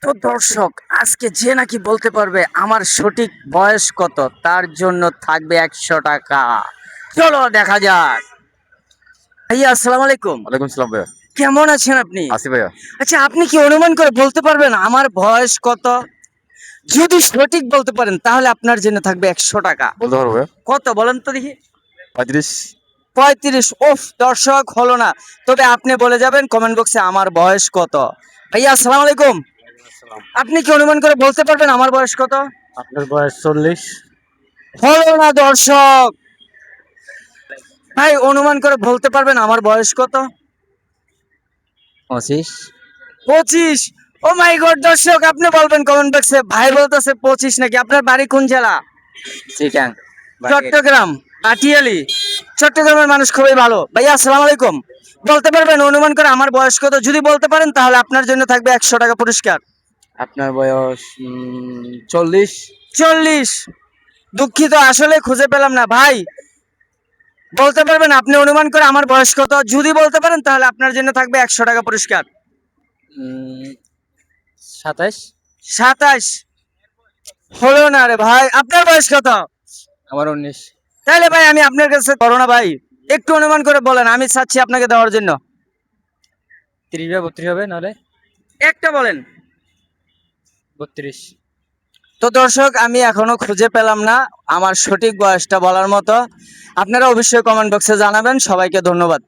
তো দর্শক, আজকে যে নাকি বলতে পারবে আমার সঠিক বয়স কত, তার জন্য থাকবে 100 টাকা। চলো দেখা যাক। ভাইয়া, আসসালামু আলাইকুম। ওয়ালাইকুম সালাম ভাইয়া। কেমন আছেন আপনি? আছি ভাইয়া। আচ্ছা, আপনি কি অনুমান করে বলতে পারবেন আমার বয়স কত? যদি সঠিক বলতে পারেন তাহলে আপনার জন্য থাকবে 100 টাকা। বলতে পারবো ভাইয়া। কত বলেন তো দেখি। 35। 35? ওফ, দর্শক হলো না। তবে আপনি বলে যাবেন কমেন্ট বক্সে আমার বয়স কত। ভাইয়া, আসসালামু আলাইকুম। আপনি কি অনুমান করে বলতে পারবেন আমার বয়স কত? আপনার বয়স 40। হলো না দর্শক। ভাই, অনুমান করে বলতে পারবেন আমার বয়স কত? 25। 25? ও মাই গড দর্শক, আপনি বলবেন কমেন্ট বক্সে। ভাই বলতেছে 25 নাকি? আপনার বাড়ি কোন জেলা? চিটাং। চট্টগ্রাম। আটিয়ালি। চট্টগ্রামের মানুষ খুবই ভালো। ভাইয়া, আসসালামু আলাইকুম। বলতে পারবেন অনুমান করে আমার বয়স কত? যদি বলতে পারেন তাহলে আপনার জন্য থাকবে 100 টাকা পুরস্কার। আপনার বয়স 40। 40? দুঃখিত, আসলে খুঁজে পেলাম না ভাই। বলতে পারবেন আপনি অনুমান করে আমার বয়স কত? যদি বলতে পারেন তাহলে আপনার জন্য থাকবে 100 টাকা পুরস্কার। 27। 27? হলো না রে ভাই। আপনার বয়স কত? আমার 19। তাইলে ভাই আমি আপনার কাছে করো না ভাই। একটু অনুমান করে বলেন, আমি চাচ্ছি আপনাকে দেওয়ার জন্য। 30 বা 32 হবে, নাহলে একটা বলেন। 32। তো দর্শক, আমি এখনো খুঁজে পেলাম না আমার সঠিক বয়সটা বলার মতো। আপনারা অবশ্যই কমেন্ট বক্সে জানাবেন। সবাইকে ধন্যবাদ।